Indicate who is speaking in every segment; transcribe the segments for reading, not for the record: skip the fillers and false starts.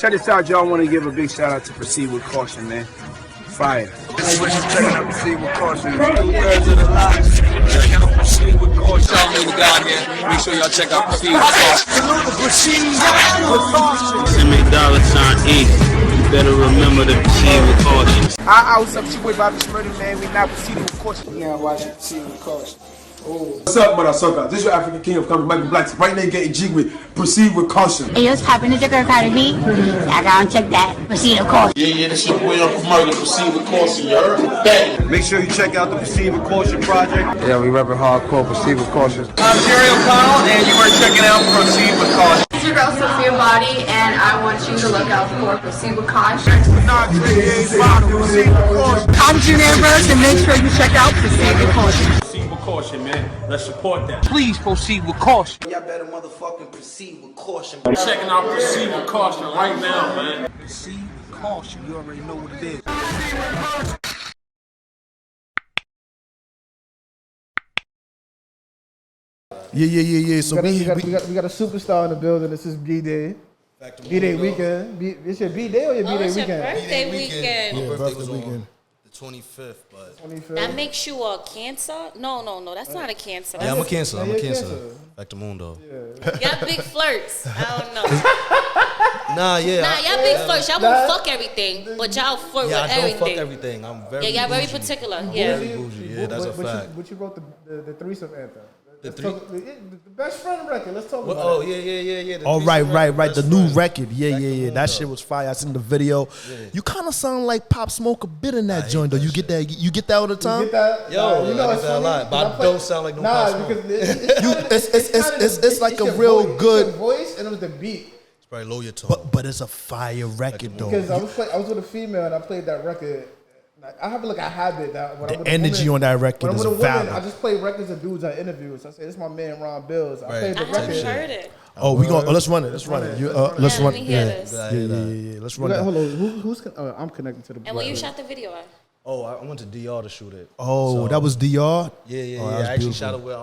Speaker 1: Check this out, y'all. I want to give a big shout out to Proceed with Caution, man. Fire. Checking out Proceed with Caution. 2/3 of the lives. Check out Proceed with Caution. Y'all know we got here. Make sure y'all check out Proceed with Caution. Proceed with Caution.
Speaker 2: Send me $E. You better remember to proceed with caution.
Speaker 1: What's up? It's your boy Bobby Smurder, man. We now proceeding with caution. Yeah, watching Proceed with Caution.
Speaker 3: Oh. What's up, motherfucker? This is your African King of Comedy, Michael Black. Right now, getting G with Proceed with Caution.
Speaker 4: Hey, what's poppin'? It's your girl Cardi B. Y'all go check that. Proceed with Caution.
Speaker 5: Yeah, this your boy Uncle Murder. Proceed with Caution. You heard? Bang.
Speaker 6: Make sure you check out the Proceed with Caution project.
Speaker 1: Yeah, we reppin' hardcore. Proceed with Caution.
Speaker 6: I'm Jerry O'Connell, and you are checking out Proceed with Caution.
Speaker 7: It's your girl Sophia Body, and I want you to look out for Proceed with Caution.
Speaker 4: I'm Junior Ambrose, and make sure you check out Proceed with Caution.
Speaker 2: Proceed with caution, man. Let's support that.
Speaker 1: Please proceed with caution.
Speaker 8: Y'all better motherfucking proceed with caution.
Speaker 2: I'm checking out Proceed with Caution right now, man.
Speaker 1: Proceed with caution. You already know what it is.
Speaker 9: Yeah. So
Speaker 10: we got a superstar in the building. This is B-Day. B-Day weekend. It's your B-Day or your B-Day weekend?
Speaker 11: Birthday weekend.
Speaker 9: Yeah, birthday weekend.
Speaker 8: The 25th, but
Speaker 10: 25th.
Speaker 11: That makes you a Cancer? No, that's not a Cancer.
Speaker 8: yeah, I'm a Cancer. I'm a Cancer.
Speaker 10: Cancer.
Speaker 8: Back to Mundo.
Speaker 11: Y'all big flirts. I don't know.
Speaker 8: Nah,
Speaker 11: y'all big flirts. Y'all won't fuck everything, but y'all flirt with
Speaker 8: I don't
Speaker 11: everything.
Speaker 8: fuck everything. I'm very
Speaker 11: y'all very
Speaker 8: bougie.
Speaker 11: particular. Yeah.
Speaker 8: Very bougie. Yeah, that's a fact.
Speaker 10: But you wrote the threesome anthem.
Speaker 8: The
Speaker 10: best friend record. Let's talk about
Speaker 8: Oh,
Speaker 10: it.
Speaker 8: yeah.
Speaker 9: Oh, right. The new record. Yeah. That shit was fire. I seen the video. Yeah. You kind of sound like Pop Smoke a bit in that joint, though. You get that? You get that all the time?
Speaker 10: You get that?
Speaker 8: Yo,
Speaker 10: you know
Speaker 8: I get that a lot, but I don't sound like no Pop Smoke.
Speaker 10: Because
Speaker 9: it's like a real good
Speaker 10: voice, and it was the beat.
Speaker 8: It's probably low your tone.
Speaker 9: But it's a fire record, though.
Speaker 10: Because I was with a female and I played that record. I have like a habit that when I'm with
Speaker 9: energy on that record is valid.
Speaker 10: I just play records of dudes I interview. So I say, this is my man Billz. I played the record.
Speaker 11: I heard it.
Speaker 9: Oh, we gonna let's run it. Let's run it. Let's run it.
Speaker 10: Yeah.
Speaker 9: Let's run it.
Speaker 10: Hold on. Who's? I'm connected to the.
Speaker 11: And when you shot the video at?
Speaker 8: Oh, I went to DR to shoot it.
Speaker 9: Oh,
Speaker 8: so,
Speaker 9: that was DR.
Speaker 8: Yeah. I actually shot it with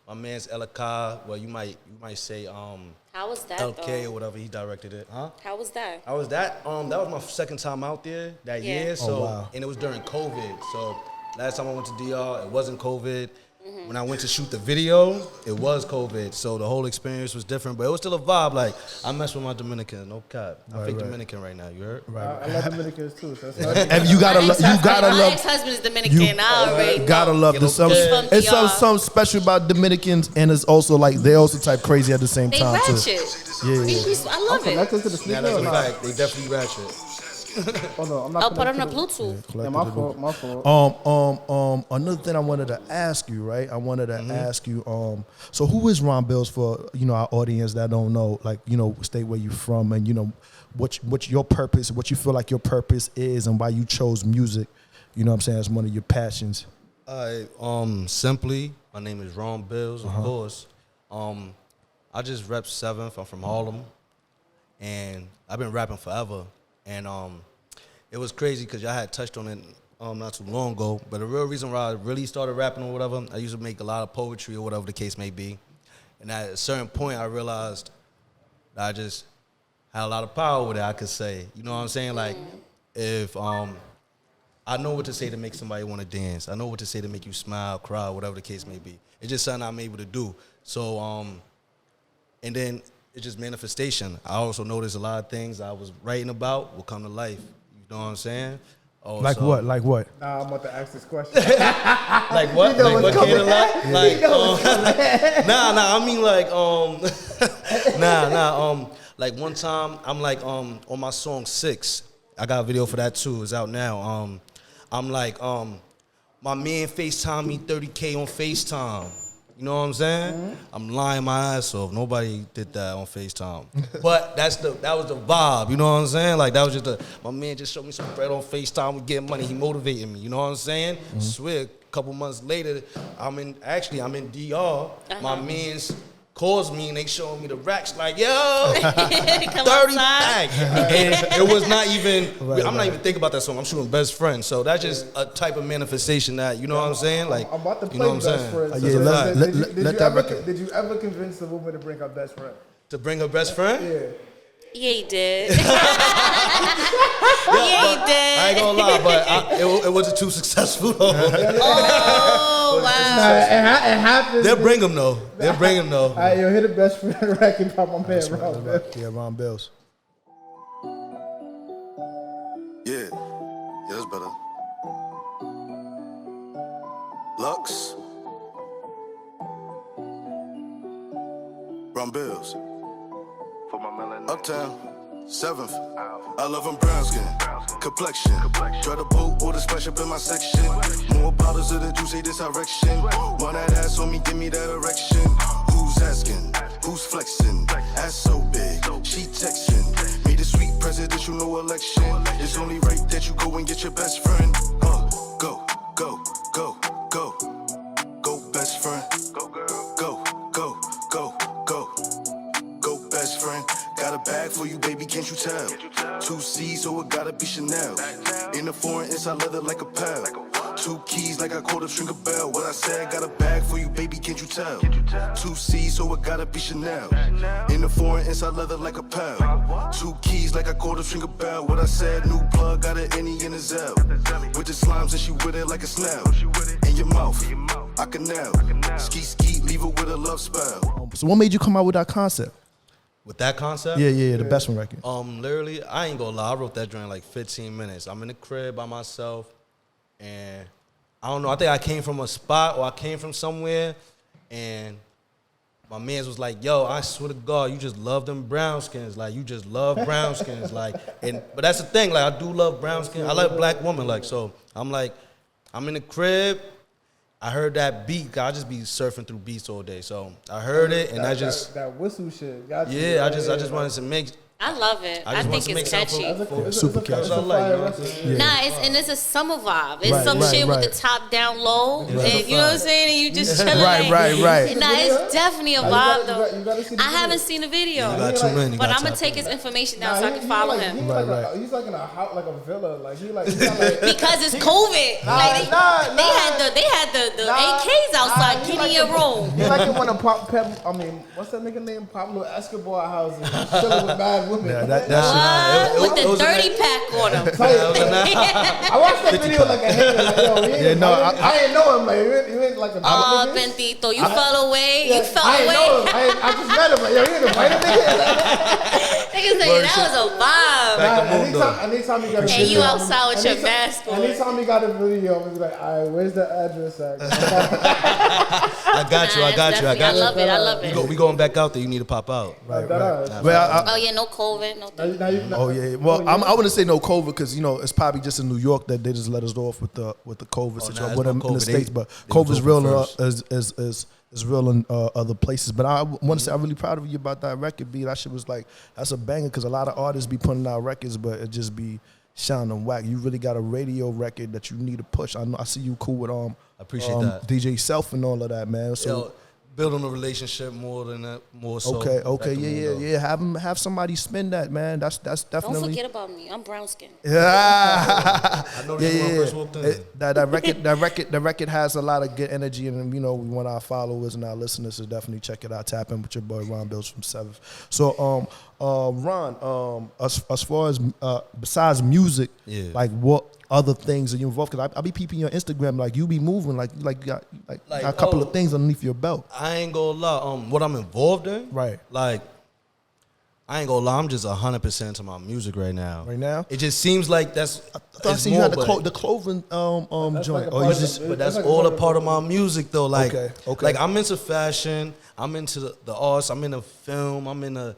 Speaker 8: my man's Elaka. Well, you might say
Speaker 11: How was that?
Speaker 8: LK
Speaker 11: though?
Speaker 8: or whatever. He directed it. Huh?
Speaker 11: How was that?
Speaker 8: That was my second time out there that year. So
Speaker 9: wow.
Speaker 8: And it was during COVID. So last time I went to DR, it wasn't COVID. When I went to shoot the video, it was COVID. So the whole experience was different, but it was still a vibe. Like I mess with my Dominicans, no cap. I'm fake Dominican right now. You heard?
Speaker 10: Right. I love Dominicans too. So
Speaker 9: And you gotta love.
Speaker 11: My ex-husband is Dominican. I already
Speaker 9: gotta love the some. It's something special about Dominicans, and it's also like they also type crazy at the same
Speaker 11: They
Speaker 9: time
Speaker 11: ratchet.
Speaker 9: too. Yeah.
Speaker 11: I love it.
Speaker 10: Connected to the speaker.
Speaker 8: Yeah, that's a fact. They definitely ratchet.
Speaker 10: Oh no, I'm not.
Speaker 11: I'll put on a Bluetooth.
Speaker 10: Yeah, my fault.
Speaker 9: Another thing I wanted to ask you, right? I wanted to ask you, so who is Ron Billz for, our audience that don't know, like, state where you're from and, what's your purpose, what you feel like your purpose is and why you chose music, what I'm saying, as one of your passions.
Speaker 8: Simply, my name is Ron Billz, of course. I just rep 7th. I'm from Harlem, and I've been rapping forever. And it was crazy because y'all had touched on it not too long ago. But the real reason why I really started rapping or whatever, I used to make a lot of poetry or whatever the case may be. And at a certain point, I realized that I just had a lot of power with it, I could say. You know what I'm saying? Like, if I know what to say to make somebody want to dance. I know what to say to make you smile, cry, whatever the case may be. It's just something I'm able to do. So, and then it's just manifestation. I also noticed a lot of things I was writing about will come to life. You know what I'm saying? Oh,
Speaker 9: like what? Like what?
Speaker 10: Nah, I'm about to ask this question.
Speaker 8: Like what? Like what came to life? Like nah. I mean like like one time I'm like on my song 6. I got a video for that too. It's out now. I'm like my man FaceTime me 30K on FaceTime. You know what I'm saying? I'm lying my ass off. Nobody did that on FaceTime. But that was the vibe. You know what I'm saying? Like, that was just my man just showed me some bread on FaceTime. We getting money. He motivated me. You know what I'm saying? Swear, a couple months later, I'm in DR. My man's calls me and they showing me the racks like, yo, 30 back. And it was not even, I'm not even thinking about that song. I'm shooting Best Friend. So that's just a type of manifestation that, you know what I'm saying? Like,
Speaker 10: I'm about to play
Speaker 8: you know what I'm
Speaker 10: Best
Speaker 8: saying?
Speaker 10: Friend. Did you ever convince the woman to bring her best friend?
Speaker 8: To bring her best friend?
Speaker 10: Yeah.
Speaker 11: Yeah, he did. Yeah, he did.
Speaker 8: I ain't gonna lie, but it wasn't too successful though.
Speaker 11: Oh, wow.
Speaker 10: It happens.
Speaker 8: They'll bring him though.
Speaker 10: All right, yo, hit the best friend record by my man, Ron Billz.
Speaker 9: Yeah, Ron Billz.
Speaker 12: Yeah, that's better. Lux. Ron Billz. For my melanin. Uptown, 7th. I love him brown skin, complexion. Try to boat or the splash up in my section. More bottles of the juice, say this direction. Want that ass on me, give me that erection. Who's asking? Who's flexing? Ass so big, she texting. Made a sweet presidential, no election. It's only right that you go and get your best friend. Go, go, go, go. Go, best friend. Go, girl. Go, go, go, go. Go, best friend. Got a bag for you, baby, can't you tell? 2 C's, so it gotta be Chanel. In the foreign, inside leather like a pal. 2 keys, like I called up string a bell. What I said, got a bag for you, baby, can't you tell? 2 C's, so it gotta be Chanel. In the foreign, inside leather like a pal. 2 keys, like I called up string a bell. What I said, new plug, got an Any in the Zell. With the slimes, and she with it like a snail. In your mouth, I can nail. Ski, leave her with a love spell.
Speaker 9: So what made you come out with that concept?
Speaker 8: With that concept?
Speaker 9: Yeah, the best one record.
Speaker 8: Literally, I ain't gonna lie, I wrote that joint in like 15 minutes. I'm in the crib by myself, and I don't know, I think I came from a spot or I came from somewhere, and my mans was like, yo, I swear to God, you just love them brown skins. Like, you just love brown skins. Like, but that's the thing, like, I do love brown skin. I like black women, like, so I'm like, I'm in the crib, I heard that beat, 'cause I just be surfing through beats all day. So I heard it, and I just
Speaker 10: that whistle shit. Got you.
Speaker 8: Yeah, I just wanted to make.
Speaker 11: I love it. I think it's catchy.
Speaker 9: Super catchy.
Speaker 11: It's a summer vibe. It's some shit with the top down low.
Speaker 9: Right.
Speaker 11: And, you know what I'm saying? And you just chilling.
Speaker 9: Right.
Speaker 11: Nah, it's definitely a vibe though.
Speaker 10: You gotta see the
Speaker 11: I haven't seen the video.
Speaker 8: You got too many.
Speaker 11: But I'm gonna take his information down so I can follow him.
Speaker 10: He's like in a house, like a villa. Like he's not like
Speaker 11: because it's COVID. Like they had the AKs outside. Get in your room.
Speaker 10: He's like in one of what's that nigga named Pablo Escobar houses? Chilling with bad women.
Speaker 11: What? With the 30-pack on him.
Speaker 10: I watched that video like a hater. Like, yo, I didn't know him. Like, you ain't like a
Speaker 11: Bentito, you fell away. You fell away.
Speaker 10: Know him. I just met him. Like, yo, you ain't a white nigga.
Speaker 11: Niggas say that was a vibe.
Speaker 10: Anytime he got a video.
Speaker 11: And you outside with your mask on.
Speaker 10: Anytime he got a video, I'm like, all right, where's the address at?
Speaker 8: I got you.
Speaker 11: I love it.
Speaker 8: We going back out there. You need to pop out.
Speaker 10: Right.
Speaker 11: Oh yeah, no COVID, no thing.
Speaker 9: Oh yeah. Well, I wouldn't say no COVID because it's probably just in New York that they just let us off with the COVID situation.
Speaker 8: Nah,
Speaker 9: in the States, but
Speaker 8: they
Speaker 9: COVID's real is real in other places. But I want to say I'm really proud of you about that record. That shit was like that's a banger because a lot of artists be putting out records, but it just be sounding whack. You really got a radio record that you need to push. I see you cool with
Speaker 8: I appreciate that.
Speaker 9: DJ Self and all of that, man. So.
Speaker 8: Building a relationship more so.
Speaker 9: Okay, yeah. Have somebody spin that, man. That's definitely.
Speaker 11: Don't forget about me. I'm brown skin.
Speaker 9: Yeah.
Speaker 8: I know this when I first walked in.
Speaker 9: That record has a lot of good energy, and we want our followers and our listeners to definitely check it out. Tap in with your boy Ron Billz from 7th. So, Ron, as far as besides music, like what other things are you involved? Because I be peeping your Instagram, like you be moving, like got a couple of things underneath your belt.
Speaker 8: I ain't gonna lie. What I'm involved in,
Speaker 9: right?
Speaker 8: Like, I ain't gonna lie. I'm just 100% to my music right now.
Speaker 9: Right now,
Speaker 8: it just seems like that's.
Speaker 9: I thought I seen you had the clothing joint.
Speaker 8: Like but that's all a part of my music though. Like,
Speaker 9: okay.
Speaker 8: Like I'm into fashion. I'm into the arts. I'm into film. I'm into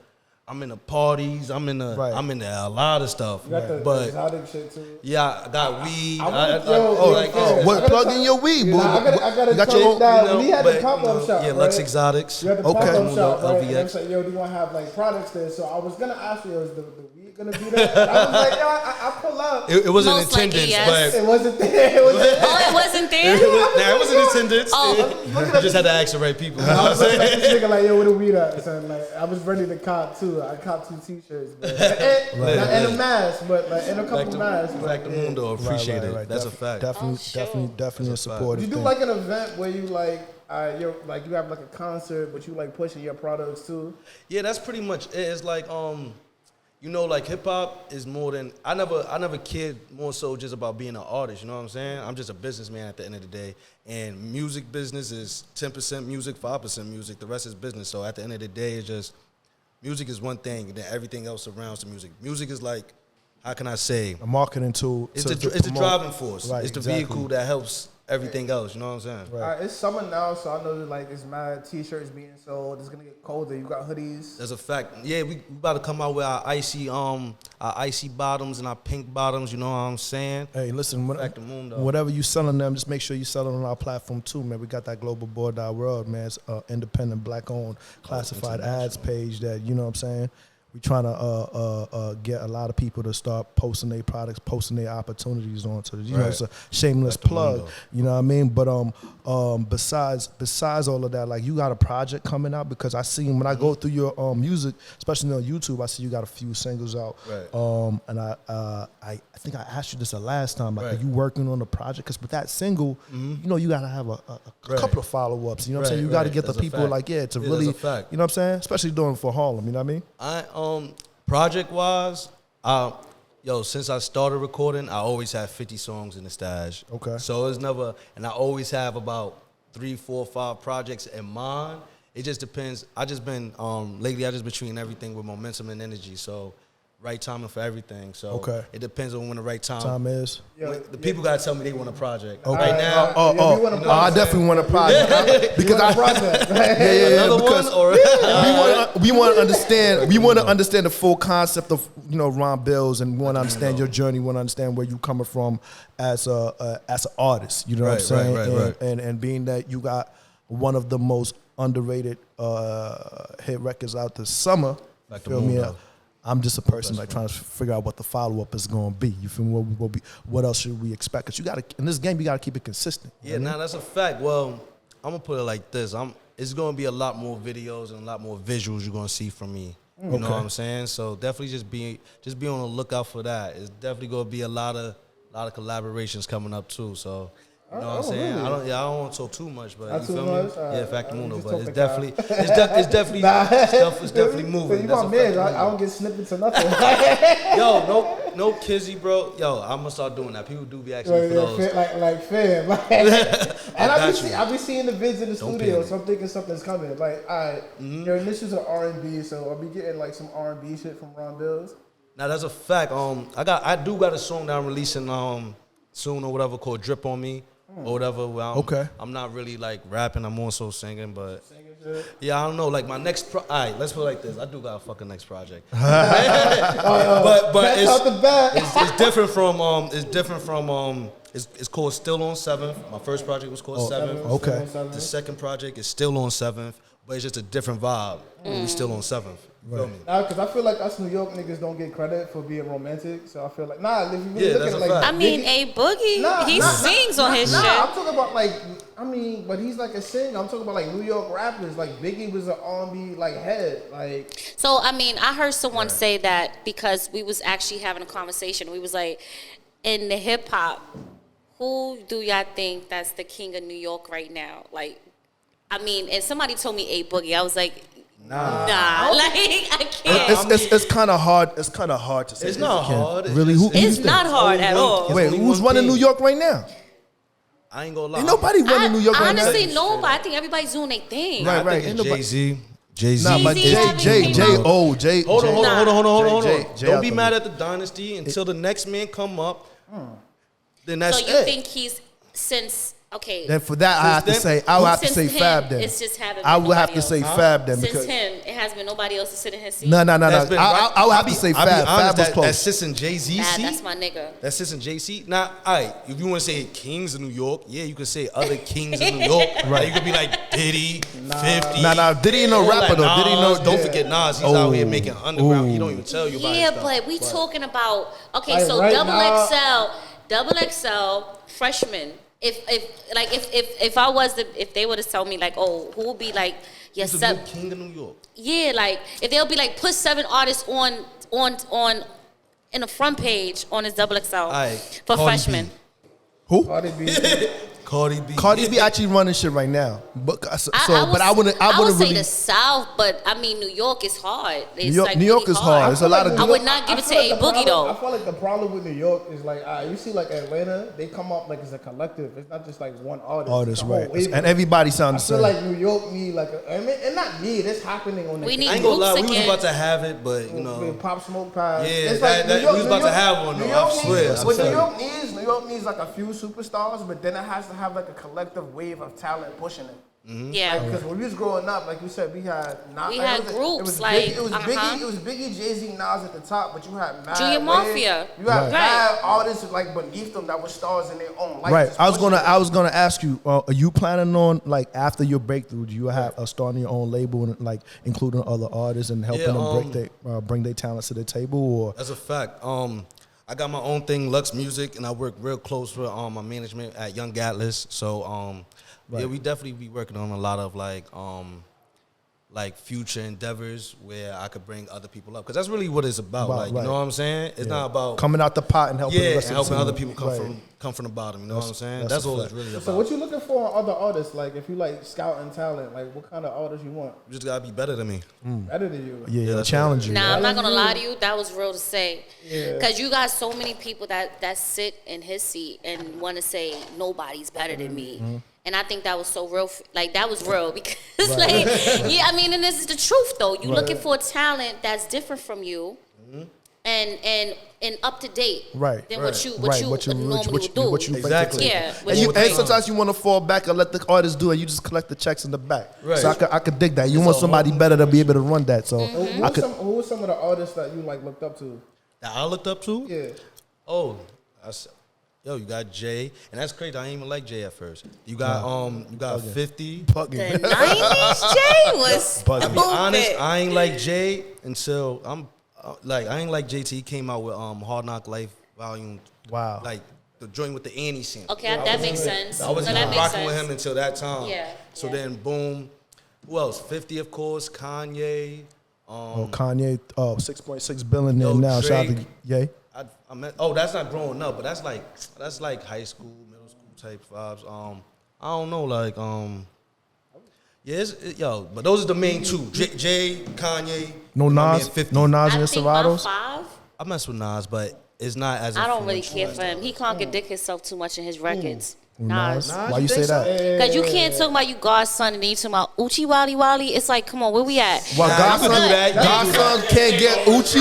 Speaker 8: parties. I'm into a lot of stuff.
Speaker 10: You got the exotic shit too.
Speaker 8: Yeah, I got weed.
Speaker 9: What plug in your weed, boo?
Speaker 10: I got your own. When he had the pop-up shop,
Speaker 8: yeah, Lux Exotics.
Speaker 10: You had the pop-up shop, right? And I was like, yo, do you want to have like products there? So I was gonna ask you, is the weed gonna be there? And I was like, yo, I pull up.
Speaker 8: It wasn't attendance, but
Speaker 10: it wasn't there.
Speaker 11: It wasn't there.
Speaker 8: It wasn't attendance. You just had to ask the right people. You know what I'm saying?
Speaker 10: This nigga like, yo, where the weed at? Son, like, I was ready to cop too. I copped 2 T-shirts, and a mask, but like, and a couple masks.
Speaker 8: Back to Mundo, appreciate it. That's a fact.
Speaker 9: Definitely in support.
Speaker 10: You do like an event where you like, you have like a concert, but you like pushing your products too.
Speaker 8: Yeah, that's pretty much it. It's like you know, like hip hop is more than I never cared more so just about being an artist. You know what I'm saying? I'm just a businessman at the end of the day, and music business is 10% music, 5% music. The rest is business. So at the end of the day, it's just music is one thing, and then everything else surrounds the music. Music is like, how can I say?
Speaker 9: A marketing tool.
Speaker 8: It's the driving force.
Speaker 9: Right,
Speaker 8: it's the
Speaker 9: exactly.
Speaker 8: vehicle that helps everything else. You know what I'm saying?
Speaker 9: Right.
Speaker 10: It's summer now, so I know that like it's mad t-shirts being sold. It's gonna get colder. You got hoodies.
Speaker 8: That's a fact. Yeah, we about to come out with our icy bottoms and our pink bottoms. You know what I'm saying?
Speaker 9: Hey, listen,
Speaker 8: Moon,
Speaker 9: whatever you selling them, just make sure you sell it on our platform too, man. We got that Global Board World, man. It's independent, black-owned, classified ads page that, you know what I'm saying? We trying to get a lot of people to start posting their products, posting their opportunities onto. You know, it's a shameless plug. You know what I mean? But besides all of that, like you got a project coming out, because I see when I go through your music, especially on YouTube, I see you got a few singles out.
Speaker 8: Right.
Speaker 9: And I think I asked you this the last time. Like, are you working on a project? Because with that single, you know, you gotta have a couple of follow-ups. You know what I'm saying? You gotta get the people like, to really, you know what I'm saying? Especially doing it for Harlem. You know what I mean?
Speaker 8: Project wise, since I started recording, I always have 50 songs in the stash.
Speaker 9: Okay.
Speaker 8: So it's never, and I always have about 3, 4, 5 projects in mind. It just depends. Lately I just been treating everything with momentum and energy. So right timing for everything. So it depends on when the right time
Speaker 9: is.
Speaker 8: The people gotta tell me they want a project.
Speaker 9: Okay.
Speaker 8: Right now,
Speaker 9: I definitely want a project. Because we want to understand. We want to understand the full concept of, you know, Ron Billz, and we want to understand your journey. We want to understand where you coming from as an artist. You know what I'm saying? And being that you got one of the most underrated hit records out this summer.
Speaker 8: Like
Speaker 9: feel me? I'm just a person like trying to figure out what the follow-up is going to be. You feel me? What else should we expect? Because you got to, in this game, you got to keep it consistent.
Speaker 8: Yeah, that's a fact. Well, I'm going to put it like this. It's going to be a lot more videos and a lot more visuals you're going to see from me. You know what I'm saying? So definitely just be on the lookout for that. It's definitely going to be a lot of collaborations coming up too. So you know what I'm saying? Really? I don't want to talk too much, but you feel me? Yeah, Factamundo, but it's definitely stuff is definitely moving.
Speaker 10: You my man, I don't get snippets or nothing.
Speaker 8: Yo, no kizzy, bro. Yo, I'm gonna start doing that. People do be asking me for those.
Speaker 10: Like fam. And I be seeing the vids in the studio, so I'm thinking something's coming. Like, your initials are R&B, so I'll be getting like some R&B shit from Ron Billz.
Speaker 8: Now that's a fact. I do got a song that I'm releasing soon or whatever called "Drip on Me." Or whatever. I'm not really like rapping. I'm more so singing, but yeah, I don't know. Like my next, all right, let's put it like this. I do got a fucking next project, but it's different from it's called Still on 7th. My first project was called 7th.
Speaker 9: Okay.
Speaker 8: The second project is Still on 7th, but it's just a different vibe. We still on 7th. Feel me?
Speaker 10: Because I feel like us New York niggas don't get credit for being romantic. So I feel like, if you really look at it like,
Speaker 11: I mean, A Boogie, he sings on his shit.
Speaker 10: I'm talking about like, but he's like a singer. I'm talking about like New York rappers. Like Biggie was an R&B like head. Like,
Speaker 11: so I mean, I heard someone say that because we was actually having a conversation. We was like, in the hip hop, who do y'all think that's the king of New York right now? Like, I mean, and somebody told me A Boogie. I was like, Nah, like I can't.
Speaker 9: It's kind of hard. It's kind of hard to say.
Speaker 8: It's not hard.
Speaker 9: Really,
Speaker 11: it's not hard at all.
Speaker 9: Wait, who's running New York right now?
Speaker 8: I ain't gonna lie.
Speaker 9: Ain't nobody running New York right now.
Speaker 11: Honestly, nobody. I think everybody's doing their thing.
Speaker 9: Right.
Speaker 8: Jay-Z.
Speaker 9: Nah, but J.
Speaker 8: Hold on. Don't be mad at the dynasty until the next man come up. Then that's it.
Speaker 11: So you think he's since. Okay.
Speaker 9: Then for that, I have to say Fab. Then
Speaker 11: it's just haven't.
Speaker 9: I would have to say Fab. Then
Speaker 11: since
Speaker 9: because
Speaker 11: him, it has been nobody else to sit in his seat.
Speaker 9: No. I would have to say Fab. Fab was close.
Speaker 8: That's Sis and Jay-Z.
Speaker 11: That's my nigga.
Speaker 8: That's Sis and Jay-Z. Now, all right, if you want to say kings of New York, yeah, you could say other kings of New York. Right. You could be like Diddy, 50.
Speaker 9: Nah. Diddy ain't no rapper though. Diddy no.
Speaker 8: Don't forget Nas. He's out here making underground. He don't even tell you about it.
Speaker 11: Yeah, but we talking about so double XL, freshman. If I was if they would have told me like, oh, who would be like your
Speaker 8: king of New York?
Speaker 11: Yeah, like if they'll be like put 7 artists on in the front page on his double XL for freshmen.
Speaker 9: Who?
Speaker 10: Cardi B.
Speaker 9: Cardi B actually running shit right now. But I wouldn't
Speaker 11: say
Speaker 9: really.
Speaker 11: the South, but I mean New York is hard. It's
Speaker 9: New York,
Speaker 11: like
Speaker 9: New York
Speaker 11: really
Speaker 9: is hard. There's a lot of.
Speaker 11: I would not give it to A Boogie though.
Speaker 10: I feel like the problem with New York is like you see like Atlanta, they come up like as a collective. It's not just like one artist.
Speaker 9: Right? And everybody sounds the
Speaker 10: I feel
Speaker 9: same.
Speaker 10: like New York need like and not need. It's happening on the.
Speaker 11: We need
Speaker 8: I ain't gonna lie, we
Speaker 11: groups
Speaker 8: was
Speaker 11: again.
Speaker 8: about to have it, but you know.
Speaker 10: Pop Smoke Pies.
Speaker 8: Yeah,
Speaker 10: it's like
Speaker 8: we was about to have one though. I swear.
Speaker 10: What New York needs like a few superstars, but then it has to have like a collective wave of talent pushing it.
Speaker 11: Yeah,
Speaker 10: Because when we was growing up, like you said, we had
Speaker 11: groups
Speaker 10: It was Biggie, Jay-Z, Nas at the top, but you had mad
Speaker 11: Junior Mafia.
Speaker 10: You had mad artists like beneath them that were stars in their own. Like,
Speaker 9: Right. I was gonna ask you. Are you planning on like after your breakthrough? Do you have starting your own label and like including other artists and helping them bring their talents to the table? Or
Speaker 8: That's a fact. I got my own thing, Lux Music, and I work real close with my management at Young Atlas. So yeah, we definitely be working on a lot of like future endeavors where I could bring other people up, because that's really what it's about. You know what I'm saying? It's not about
Speaker 9: coming out the pot and helping the rest
Speaker 8: helping
Speaker 9: of the
Speaker 8: other
Speaker 9: team.
Speaker 8: people come from the bottom. You know what I'm saying? That's all it's really about.
Speaker 10: So what you looking for in other artists? Like if you like scouting talent, like what kind of artists you want?
Speaker 8: You just gotta be better than me.
Speaker 10: Better than you.
Speaker 9: Yeah, challenge you.
Speaker 11: Nah, I'm not gonna lie to you. That was real to say.
Speaker 10: Yeah.
Speaker 11: Because you got so many people that sit in his seat and want to say nobody's better than me. And I think that was so real. Like that was real because, I mean, and this is the truth though. You looking for a talent that's different from you, and up to date, than what you normally would do.
Speaker 8: Exactly.
Speaker 11: Yeah.
Speaker 9: And sometimes you want to fall back and let the artist do it. You just collect the checks in the back. Right. So I could dig that. You want somebody better to be able to run that. So
Speaker 10: who were some of the artists that you like looked up to?
Speaker 8: That I looked up to?
Speaker 10: Yeah.
Speaker 8: Oh, you got Jay, and that's crazy. I ain't even like Jay at first. You got 50.
Speaker 11: The 90s Jay was
Speaker 8: But to be honest, I ain't like Jay until I ain't like Jay till he came out with Hard Knock Life Volume.
Speaker 9: Wow.
Speaker 8: Like the joint with the Annie sample.
Speaker 11: Okay, that makes sense.
Speaker 8: I wasn't
Speaker 11: that makes
Speaker 8: rocking
Speaker 11: sense.
Speaker 8: with him until that time.
Speaker 11: Yeah.
Speaker 8: So then boom, who else? 50 of course, Kanye.
Speaker 9: Kanye, 6.6 billion there now. Shout out to Ye.
Speaker 8: That's not growing up, but that's like high school, middle school type vibes. I don't know, but those are the main two. Jay, Kanye.
Speaker 9: No Nas, no Nas and Seratos.
Speaker 8: I mess with Nas, but it's not as.
Speaker 11: I don't really care for him. He contradicts himself too much in his records.
Speaker 9: Nas. Why you say that?
Speaker 11: Because you can't talk about you God's son and then you talking about Uchi Wally Wally. It's like, come on, where we at?
Speaker 9: Well, God's son can't get Uchi.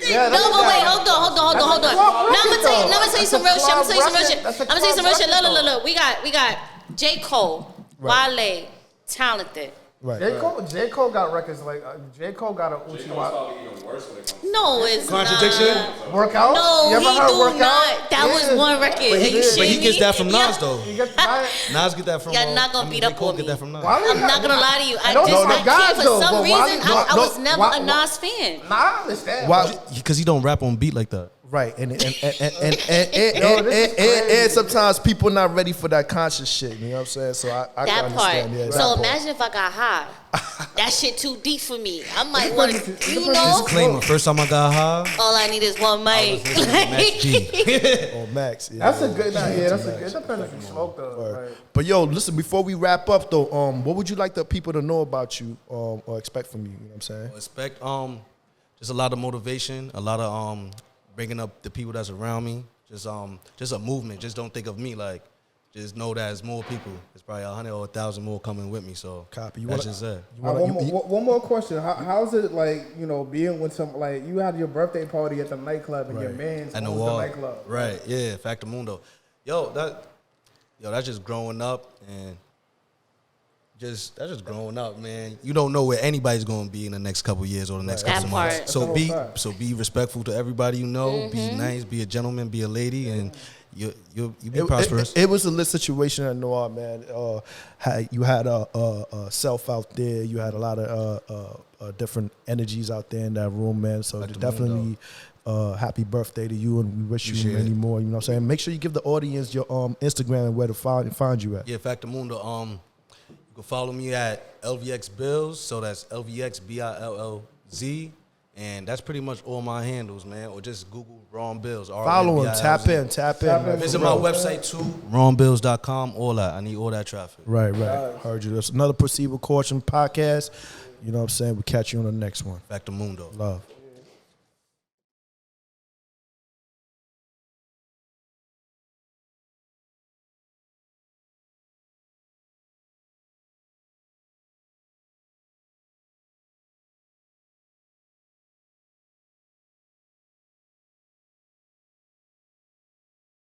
Speaker 11: No, but wait, hold on. Now I'm gonna tell you some real shit. Look. We got J. Cole, Wale, talented.
Speaker 9: Right.
Speaker 10: J. Cole got records like J. Cole got a Uchi Wally.
Speaker 11: No, it's
Speaker 8: contradiction.
Speaker 11: Not.
Speaker 10: Workout.
Speaker 11: No,
Speaker 10: you ever
Speaker 11: he
Speaker 10: heard
Speaker 11: do
Speaker 10: Workout?
Speaker 11: not. That was one record.
Speaker 8: But he gets that from Nas though. Nas get that from.
Speaker 11: You're not gonna beat up on me.
Speaker 8: Get that from Nas.
Speaker 11: I'm not gonna lie to you. I can't. For some reason, I was never a Nas fan.
Speaker 10: I understand.
Speaker 8: Why? Because he don't rap on beat like that.
Speaker 9: Right, and sometimes people not ready for that conscious shit. You know what I'm saying? So I
Speaker 11: that
Speaker 9: can
Speaker 11: part.
Speaker 9: understand. Yeah,
Speaker 11: so imagine if I got high. That shit too deep for me. I might want to, you know.
Speaker 8: Disclaimer: first time I got high,
Speaker 11: all I need is one mic.
Speaker 9: Or Max. Yeah,
Speaker 10: that's a good. That's a good. It depends if you smoke though. Right.
Speaker 9: But yo, listen. Before we wrap up though, what would you like the people to know about you or expect from you? You know what I'm saying?
Speaker 8: Expect just a lot of motivation, a lot of bringing up the people that's around me. Just a movement. Just don't think of me like. Just know that there's more people. There's probably 100 or 1,000 more coming with me. So
Speaker 9: copy.
Speaker 8: That's just it.
Speaker 10: One more question. How's it like? Being with some like you had your birthday party at the nightclub and your man's owns the nightclub.
Speaker 8: Right. Yeah. Factor Mundo. That's just growing up and that's just growing up, man. You don't know where anybody's going to be in the next couple years or the next couple months. So be respectful to everybody you know. Mm-hmm. Be nice. Be a gentleman. Be a lady, and you'll be prosperous.
Speaker 9: It was a lit situation at Noir, man. You had a self out there. You had a lot of different energies out there in that room, man. So definitely happy birthday to you, and we wish you many more. You know what I'm saying? Make sure you give the audience your Instagram and where to find you at.
Speaker 8: Yeah, Factor Mundo. You can follow me at LVX Billz, so that's LVX BILLZ, And that's pretty much all my handles, man. Or just Google Ron Billz.
Speaker 9: Follow him. Tap in. Man.
Speaker 8: Visit my website too, ronbillz.com. All that. I need all that traffic.
Speaker 9: Right. Heard you. That's another Proceed with Caution podcast. You know what I'm saying? We'll catch you on the next one.
Speaker 8: Back to Mundo.
Speaker 9: Love.